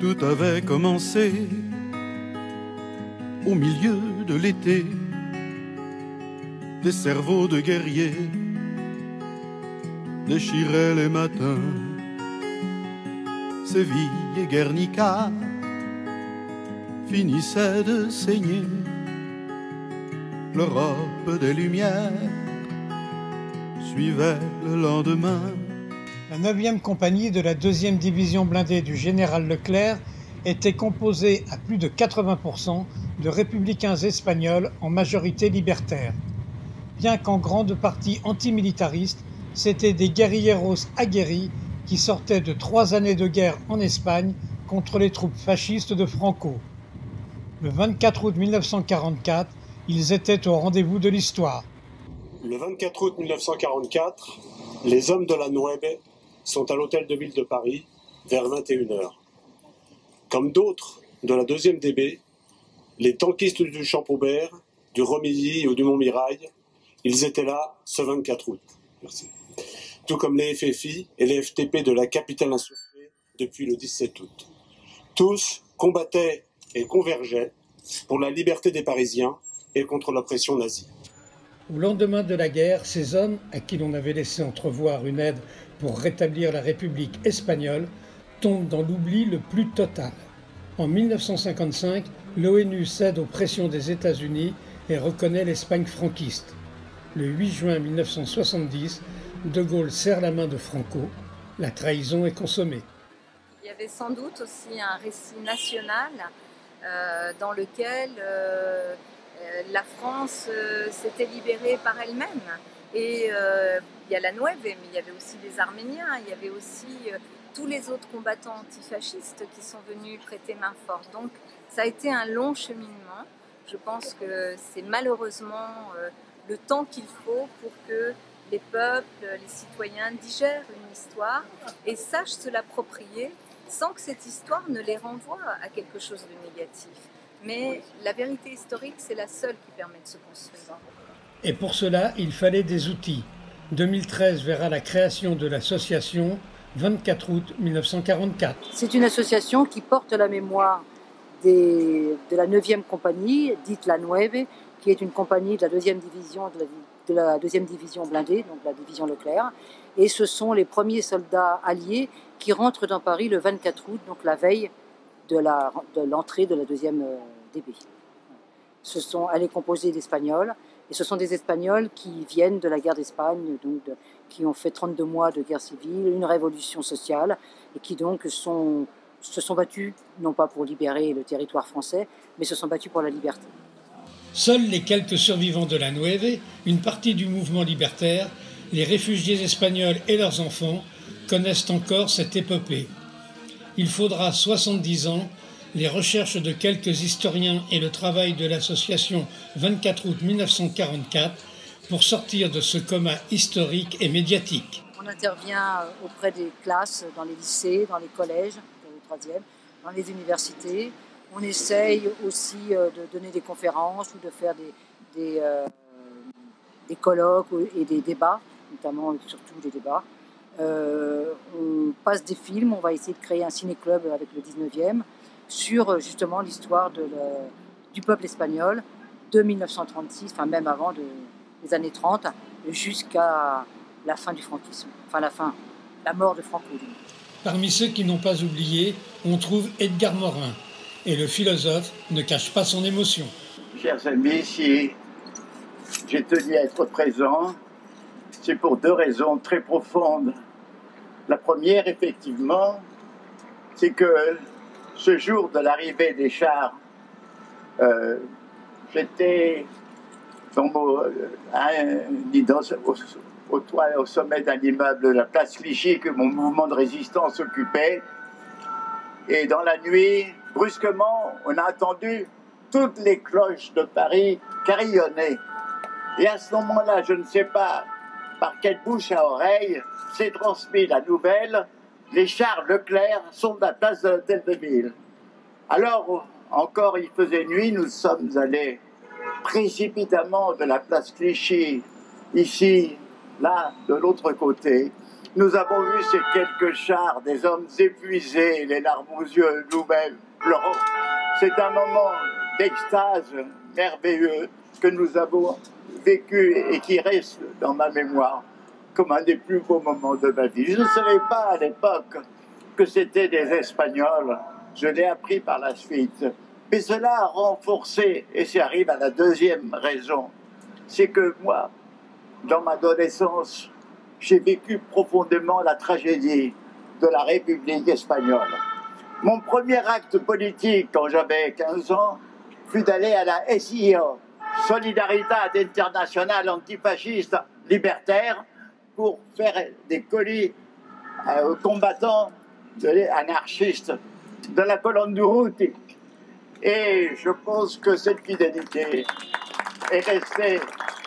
Tout avait commencé au milieu de l'été. Des cerveaux de guerriers déchiraient les matins. Séville et Guernica finissaient de saigner. L'Europe des Lumières suivait le lendemain. La 9e compagnie de la 2e division blindée du général Leclerc était composée à plus de 80% de républicains espagnols en majorité libertaires. Bien qu'en grande partie antimilitaristes, c'étaient des guerrilleros aguerris qui sortaient de 3 années de guerre en Espagne contre les troupes fascistes de Franco. Le 24 août 1944, ils étaient au rendez-vous de l'histoire. Le 24 août 1944, les hommes de la Nueve sont à l'hôtel de ville de Paris vers 21h. Comme d'autres de la 2e DB, les tankistes du Champ-Aubert, du Romilly ou du Montmirail, ils étaient là ce 24 août. Merci. Tout comme les FFI et les FTP de la capitale insurgée depuis le 17 août. Tous combattaient et convergeaient pour la liberté des Parisiens et contre l'oppression nazie. Au lendemain de la guerre, ces hommes, à qui l'on avait laissé entrevoir une aide pour rétablir la République espagnole, tombent dans l'oubli le plus total. En 1955, l'ONU cède aux pressions des États-Unis et reconnaît l'Espagne franquiste. Le 8 juin 1970, De Gaulle serre la main de Franco. La trahison est consommée. Il y avait sans doute aussi un récit national dans lequel la France s'était libérée par elle-même. Et il y a la Nueve, mais il y avait aussi les Arméniens, il y avait aussi tous les autres combattants antifascistes qui sont venus prêter main forte. Donc ça a été un long cheminement. Je pense que c'est malheureusement le temps qu'il faut pour que les peuples, les citoyens digèrent une histoire et sachent se l'approprier sans que cette histoire ne les renvoie à quelque chose de négatif. Mais la vérité historique, c'est la seule qui permet de se construire. Et pour cela, il fallait des outils. 2013 verra la création de l'association 24 août 1944. C'est une association qui porte la mémoire de la 9e compagnie, dite la Nueve, qui est une compagnie de la 2e division, de la 2e division blindée, donc la division Leclerc. Et ce sont les premiers soldats alliés qui rentrent dans Paris le 24 août, donc la veille de l'entrée de la 2e DB. Elle est composée d'Espagnols, et ce sont des Espagnols qui viennent de la guerre d'Espagne, donc qui ont fait 32 mois de guerre civile, une révolution sociale, et qui donc se sont battus, non pas pour libérer le territoire français, mais se sont battus pour la liberté. Seuls les quelques survivants de la Nueve, une partie du mouvement libertaire, les réfugiés espagnols et leurs enfants connaissent encore cette épopée. Il faudra 70 ans, les recherches de quelques historiens et le travail de l'association 24 août 1944 pour sortir de ce coma historique et médiatique. On intervient auprès des classes, dans les lycées, dans les collèges, dans le 3e, dans les universités. On essaye aussi de donner des conférences ou de faire des colloques et des débats, notamment surtout des débats. On passe des films, on va essayer de créer un ciné-club avec le 19e sur justement l'histoire du peuple espagnol de 1936, enfin même avant des années 30, jusqu'à la fin du franquisme, enfin la mort de Franco. Parmi ceux qui n'ont pas oublié, on trouve Edgar Morin. Et le philosophe ne cache pas son émotion. Chers amis, si j'ai tenu à être présent, c'est pour 2 raisons très profondes. La première, effectivement, c'est que ce jour de l'arrivée des chars, j'étais au sommet d'un immeuble de la place Clichy que mon mouvement de résistance occupait. Et dans la nuit, brusquement, on a entendu toutes les cloches de Paris carillonner. Et à ce moment-là, je ne sais pas par quelle bouche à oreille, s'est transmis la nouvelle: les chars Leclerc sont à la place de l'hôtel de ville. Alors, encore il faisait nuit, nous sommes allés précipitamment de la place Clichy, ici, là, de l'autre côté, nous avons vu ces quelques chars, des hommes épuisés, les larmes aux yeux, nous-mêmes pleurant. C'est un moment d'extase merveilleux que nous avons vécu et qui reste dans ma mémoire comme un des plus beaux moments de ma vie. Je ne savais pas à l'époque que c'était des Espagnols. Je l'ai appris par la suite. Mais cela a renforcé, et ça arrive à la deuxième raison, c'est que moi, dans ma adolescence, j'ai vécu profondément la tragédie de la République espagnole. Mon premier acte politique, quand j'avais 15 ans, fut d'aller à la SIO, Solidaridad Internationale Antifasciste Libertaire, pour faire des colis aux combattants anarchistes de la colonne du Ruti. Et je pense que cette fidélité est restée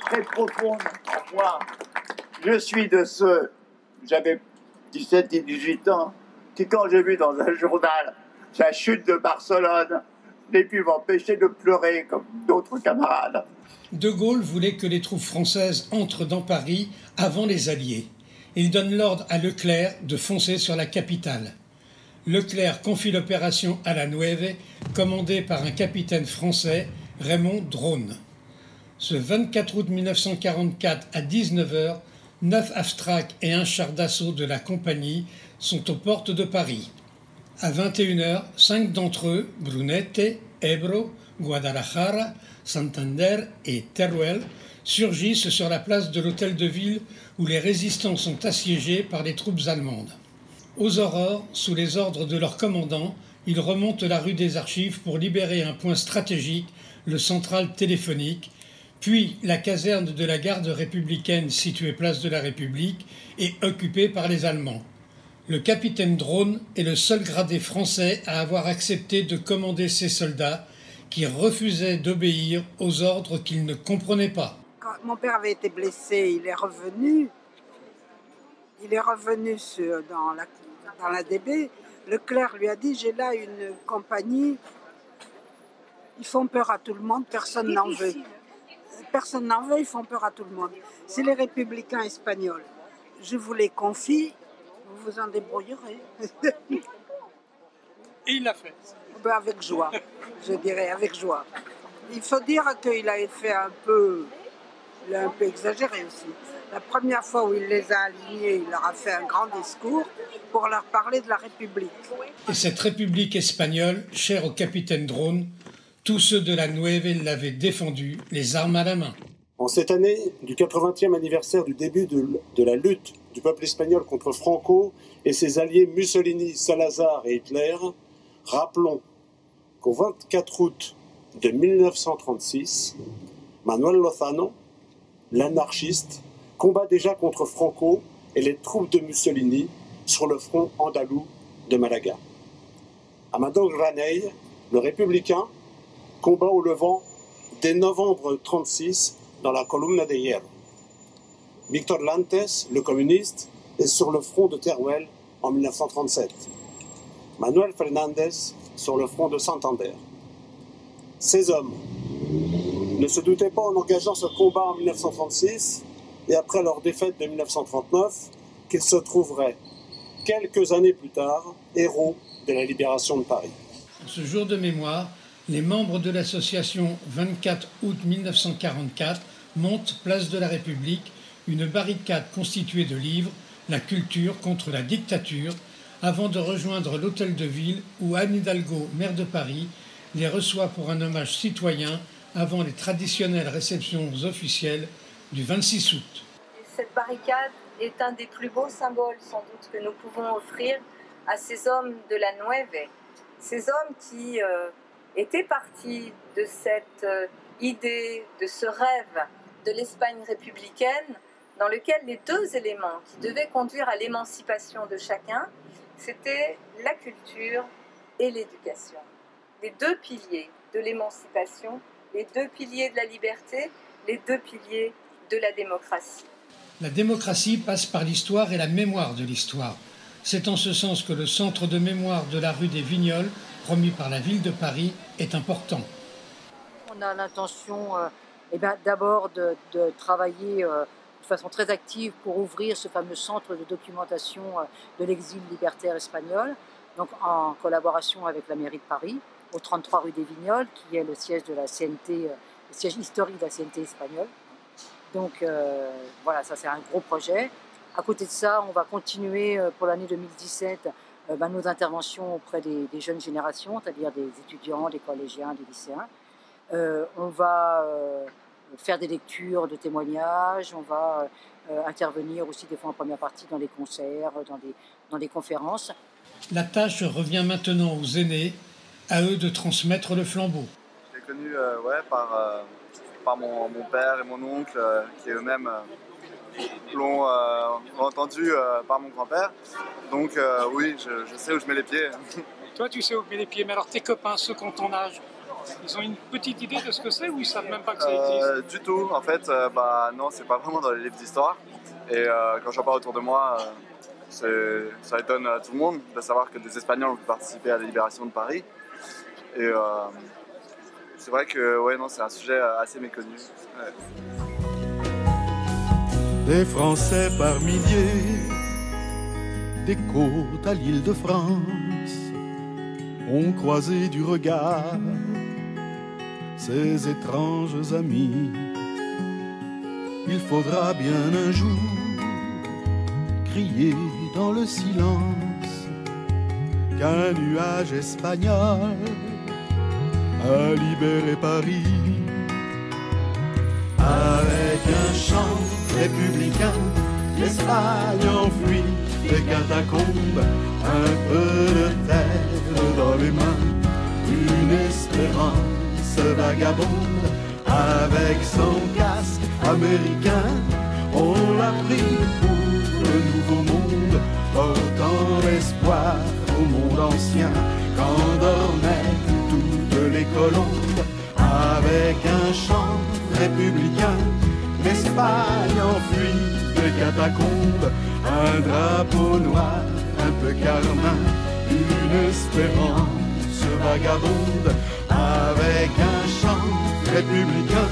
très profonde en moi. Je suis de ceux, j'avais 17 et 18 ans, qui quand j'ai vu dans un journal la chute de Barcelone, n'ai pu m'empêcher de pleurer comme d'autres camarades. De Gaulle voulait que les troupes françaises entrent dans Paris avant les Alliés. Il donne l'ordre à Leclerc de foncer sur la capitale. Leclerc confie l'opération à la Nueve, commandée par un capitaine français, Raymond Drone. Ce 24 août 1944 à 19h, 9 Astraks et un char d'assaut de la compagnie sont aux portes de Paris. À 21h, 5 d'entre eux, Brunete, Ebro, Guadalajara, Santander et Teruel, surgissent sur la place de l'hôtel de ville où les résistants sont assiégés par les troupes allemandes. Aux aurores, sous les ordres de leur commandant, ils remontent la rue des Archives pour libérer un point stratégique, le central téléphonique, puis la caserne de la garde républicaine située place de la République est occupée par les Allemands. Le capitaine Drone est le seul gradé français à avoir accepté de commander ces soldats qui refusaient d'obéir aux ordres qu'ils ne comprenaient pas. Quand mon père avait été blessé, il est revenu dans la DB. Leclerc lui a dit, j'ai là une compagnie, ils font peur à tout le monde, personne n'en veut. Personne n'en veut, ils font peur à tout le monde. C'est les républicains espagnols. Je vous les confie, vous vous en débrouillerez. Et il l'a fait. Ben avec joie, je dirais, avec joie. Il faut dire qu'il a fait un peu exagéré aussi. La première fois où il les a alignés, il leur a fait un grand discours pour leur parler de la République. Et cette République espagnole, chère au capitaine Drone, tous ceux de la Nueve l'avaient défendue, les armes à la main. En cette année du 80e anniversaire du début de la lutte du peuple espagnol contre Franco et ses alliés Mussolini, Salazar et Hitler, rappelons qu'au 24 août de 1936, Manuel Lozano, l'anarchiste, combat déjà contre Franco et les troupes de Mussolini sur le front andalou de Malaga. Amador Granell, le républicain, combat au Levant dès novembre 1936 dans la Columna de Hierro. Victor Lantes, le communiste, est sur le front de Teruel en 1937. Manuel Fernandez sur le front de Santander. Ces hommes ne se doutaient pas en engageant ce combat en 1936 et après leur défaite de 1939 qu'ils se trouveraient quelques années plus tard héros de la libération de Paris. En ce jour de mémoire, les membres de l'association 24 août 1944 montent place de la République une barricade constituée de livres, la culture contre la dictature, avant de rejoindre l'hôtel de ville où Anne Hidalgo, maire de Paris, les reçoit pour un hommage citoyen avant les traditionnelles réceptions officielles du 26 août. Cette barricade est un des plus beaux symboles sans doute que nous pouvons offrir à ces hommes de la Nueve, ces hommes qui étaient partis de cette idée, de ce rêve de l'Espagne républicaine, dans lequel les deux éléments qui devaient conduire à l'émancipation de chacun, c'était la culture et l'éducation. Les deux piliers de l'émancipation, les deux piliers de la liberté, les deux piliers de la démocratie. La démocratie passe par l'histoire et la mémoire de l'histoire. C'est en ce sens que le centre de mémoire de la rue des Vignoles, promu par la ville de Paris, est important. On a l'intention d'abord de travailler de façon très active pour ouvrir ce fameux centre de documentation de l'exil libertaire espagnol, donc en collaboration avec la mairie de Paris, au 33 rue des Vignoles, qui est le siège de la CNT, le siège historique de la CNT espagnole. Donc voilà, ça c'est un gros projet. À côté de ça, on va continuer pour l'année 2017 nos interventions auprès des jeunes générations, c'est-à-dire des étudiants, des collégiens, des lycéens. On va faire des lectures de témoignages, on va intervenir aussi des fois en première partie dans des concerts, dans des conférences. La tâche revient maintenant aux aînés, à eux de transmettre le flambeau. Je l'ai connu par mon père et mon oncle, qui eux-mêmes l'ont entendu par mon grand-père. Donc oui, je sais où je mets les pieds. Toi, tu sais où met les pieds, mais alors tes copains, ceux qui ont ton âge, ils ont une petite idée de ce que c'est ou ils savent même pas que ça existe? Du tout, en fait, non, c'est pas vraiment dans les livres d'histoire. Et quand j'en parle autour de moi, ça étonne tout le monde de savoir que des Espagnols ont pu participer à la libération de Paris. Et c'est vrai que c'est un sujet assez méconnu. Ouais. Des Français par milliers, des côtes à l'île de France, ont croisé du regard ces étranges amis. Il faudra bien un jour crier dans le silence qu'un nuage espagnol a libéré Paris. Avec un chant républicain, l'Espagne enfuit les catacombes, un peu de terre dans les mains, une espérance vagabonde. Avec son casque américain, on l'a pris pour le nouveau monde, portant l'espoir au monde ancien qu'endormaient toutes les colombes. Avec un chant républicain, l'Espagne enfuit les catacombes, un drapeau noir, un peu carmin, une espérance vagabonde. Avec un chant républicain,